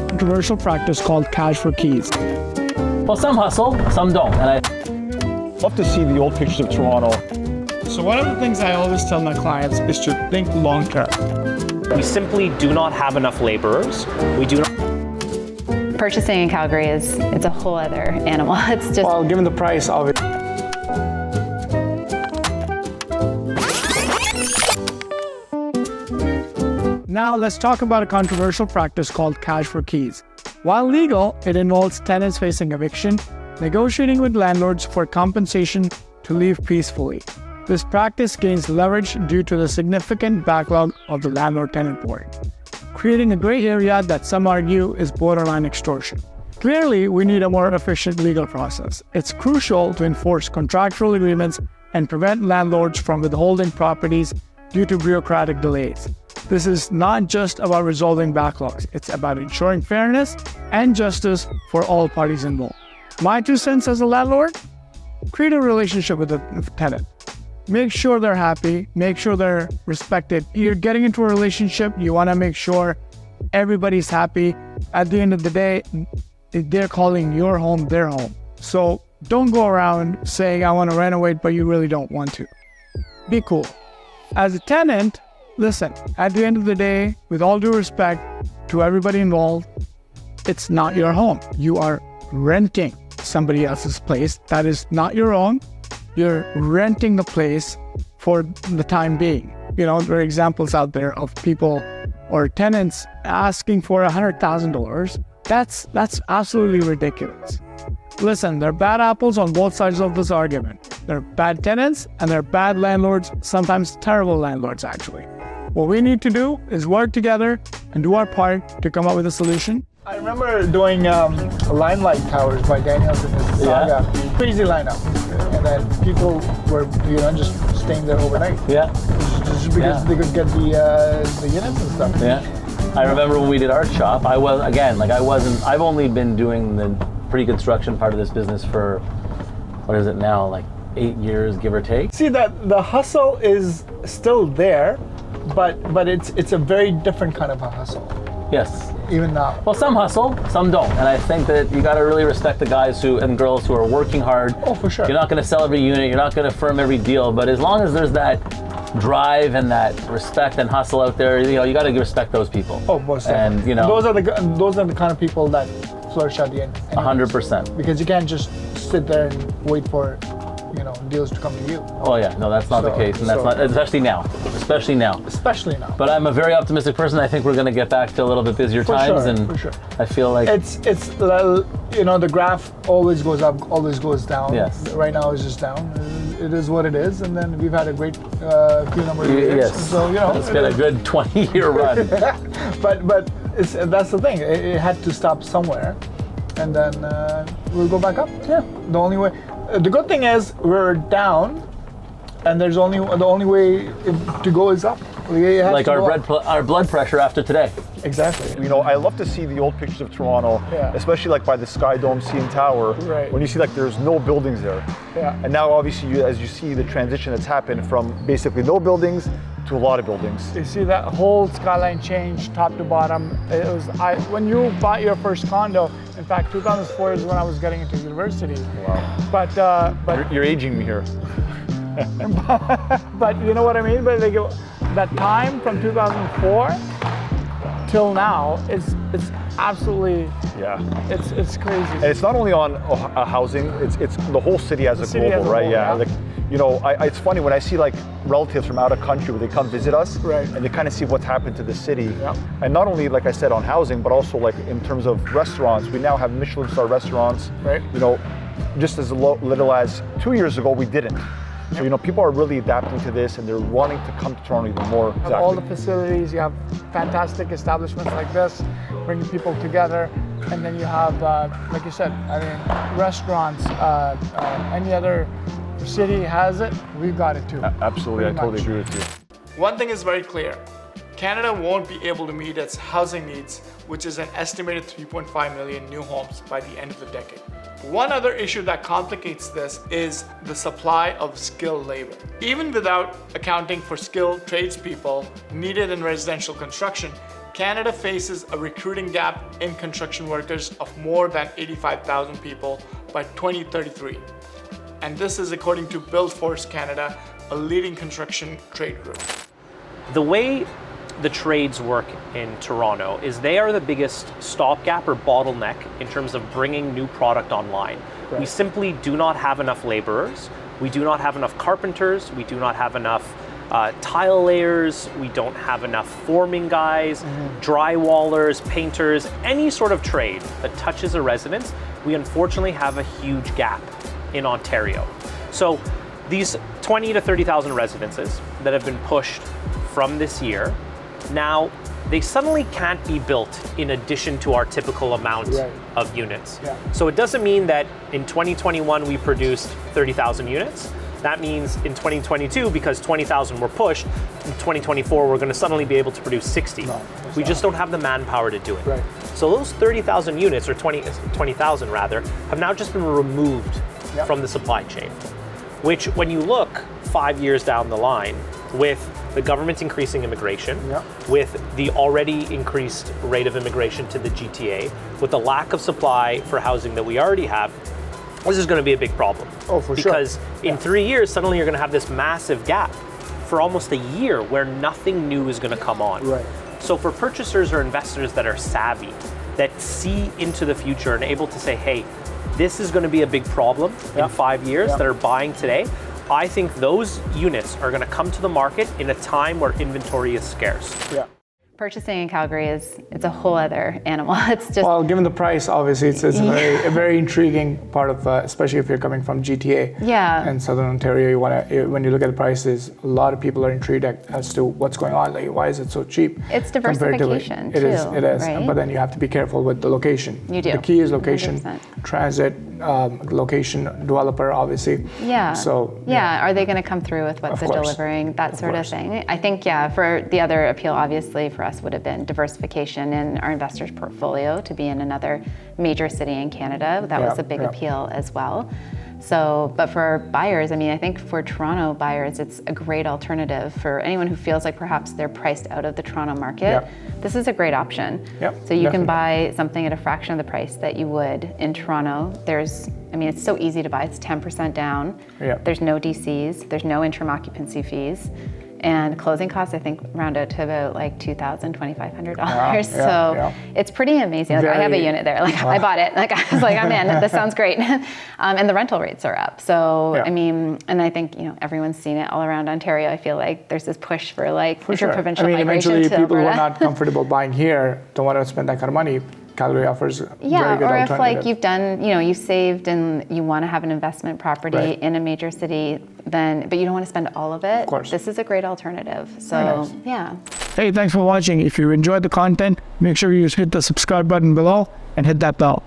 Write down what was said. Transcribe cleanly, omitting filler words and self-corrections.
Controversial practice called cash for keys. Well, some hustle, some don't. And I love to see the old pictures of Toronto. So one of the things I always tell my clients is to think long term. We simply do not have enough laborers. We do not. Purchasing in Calgary it's a whole other animal. It's just, Well, given the price of it. Now let's talk about a controversial practice called cash for keys. While legal, it involves tenants facing eviction, negotiating with landlords for compensation to leave peacefully. This practice gains leverage due to the significant backlog of the landlord-tenant board, creating a gray area that some argue is borderline extortion. Clearly, we need a more efficient legal process. It's crucial to enforce contractual agreements and prevent landlords from withholding properties due to bureaucratic delays. This is not just about resolving backlogs, it's about ensuring fairness and justice for all parties involved. My 2 cents as a landlord: create a relationship with the tenant. Make sure they're happy, make sure they're respected. You're getting into a relationship, you want to make sure everybody's happy. At the end of the day, they're calling your home their home. So don't go around saying, I want to renovate, but you really don't want to. Be cool. As a tenant, listen, at the end of the day, with all due respect to everybody involved, it's not your home. You are renting somebody else's place. That is not your own. You're renting the place for the time being. You know, there are examples out there of people or tenants asking for $100,000. That's absolutely ridiculous. Listen, there are bad apples on both sides of this argument. There are bad tenants and there are bad landlords, sometimes terrible landlords actually. What we need to do is work together and do our part to come up with a solution. I remember doing Limelight Towers by Daniels in his saga. Crazy lineup. And then people were, just staying there overnight. Yeah. Just because they could get the units and stuff. Yeah. I remember when we did Art Shop, I've only been doing the pre-construction part of this business for, what is it now, like 8 years, give or take? See, that the hustle is still there, but it's a very different kind of a hustle. Yes. Even now. Well, some hustle, some don't. And I think that you got to really respect the guys and girls who are working hard. Oh, for sure. You're not going to sell every unit, you're not going to firm every deal, but as long as there's that drive and that respect and hustle out there, you got to respect those people. Oh, most definitely. And those are the kind of people that flourish at the end. 100%. Because you can't just sit there and wait for deals to come to you. Oh yeah, no, that's not the case, and that's not, especially now. Especially now. But I'm a very optimistic person. I think we're going to get back to a little bit busier times, and for sure. I feel like it's the graph always goes up, always goes down. Yes. Right now it's just down. It is what it is, and then we've had a great few number of years. Yes. So it's been a good 20-year run. but that's the thing. It had to stop somewhere, and then we'll go back up. Yeah. The only way. The good thing is we're down, and the only way to go is up. Like our blood pressure after today. Exactly. I love to see the old pictures of Toronto, especially like by the Sky Dome CN Tower, when you see like there's no buildings there. Yeah. And now obviously as you see the transition that's happened from basically no buildings to a lot of buildings. You see that whole skyline change top to bottom. It was when you bought your first condo. In fact, 2004 is when I was getting into university. Wow. But you're aging me here. but you know what I mean? But that time from 2004 till now, it's absolutely it's crazy. And it's not only on housing; it's the whole city as a global, right? Yeah. Like, it's funny when I see like relatives from out of country where they come visit us, and they kind of see what's happened to the city. Yeah. And not only, like I said, on housing, but also like in terms of restaurants. We now have Michelin star restaurants. Right. Just as little as 2 years ago, we didn't. So, people are really adapting to this and they're wanting to come to Toronto even more. You have all the facilities, you have fantastic establishments like this, bringing people together. And then you have, like you said, restaurants, any other city has it, we've got it too. Absolutely, I totally agree with you. One thing is very clear. Canada won't be able to meet its housing needs, which is an estimated 3.5 million new homes by the end of the decade. One other issue that complicates this is the supply of skilled labor. Even without accounting for skilled tradespeople needed in residential construction, Canada faces a recruiting gap in construction workers of more than 85,000 people by 2033. And this is according to Buildforce Canada, a leading construction trade group. The way the trades work in Toronto is they are the biggest stopgap or bottleneck in terms of bringing new product online. We simply do not have enough laborers. We do not have enough carpenters. We do not have enough tile layers. We don't have enough forming guys, drywallers, painters, any sort of trade that touches a residence. We unfortunately have a huge gap in Ontario. So these 20 to 30,000 residences that have been pushed from this year, now they suddenly can't be built in addition to our typical amount of units. So it doesn't mean that in 2021 we produced 30,000 units. That means in 2022, because 20,000 were pushed, in 2024 we're going to suddenly be able to produce 60. We just don't have the manpower to do it. So those 30,000 units, or 20,000 rather, have now just been removed from the supply chain. Which, when you look 5 years down the line, with the government increasing immigration, with the already increased rate of immigration to the GTA, with the lack of supply for housing that we already have, this is going to be a big problem. Oh, for sure. Because in 3 years, suddenly you're going to have this massive gap for almost a year where nothing new is going to come on. So for purchasers or investors that are savvy, that see into the future and able to say, hey, this is going to be a big problem in 5 years, that are buying today, I think those units are going to come to the market in a time where inventory is scarce. Purchasing in Calgary it's a whole other animal. It's just Well, given the price, obviously, it's a very intriguing part of, especially if you're coming from GTA and Southern Ontario. When you look at the prices, a lot of people are intrigued as to what's going on. Like, why is it so cheap? It's diversification It is. right? But then you have to be careful with the location. You do. The key is location, 100%. transit, location, developer, obviously. So are they going to come through with what they're delivering? That sort of thing. I think for the other appeal, obviously for us would have been diversification in our investors' portfolio to be in another major city in Canada. That was a big appeal as well. So, but for buyers, I mean, I think for Toronto buyers, it's a great alternative for anyone who feels like perhaps they're priced out of the Toronto market. This is a great option. So you can buy something at a fraction of the price that you would in Toronto. It's so easy to buy. It's 10% down. There's no DCs. There's no interim occupancy fees. And closing costs, I think, round out to about like $2,000, $2,500. So it's pretty amazing. Like, I have a unit there. Like I bought it. Like I was like, I'm in. This sounds great. And the rental rates are up. So and I think everyone's seen it all around Ontario. I feel like there's this push for interprovincial migration eventually to people Alberta. who are not comfortable buying here don't want to spend that kind of money. Calgary offers a very good alternative. Or if like you've done, you saved and you want to have an investment property in a major city, but you don't want to spend all of it. Of course. This is a great alternative. So Hey, thanks for watching. If you enjoyed the content, make sure you hit the subscribe button below and hit that bell.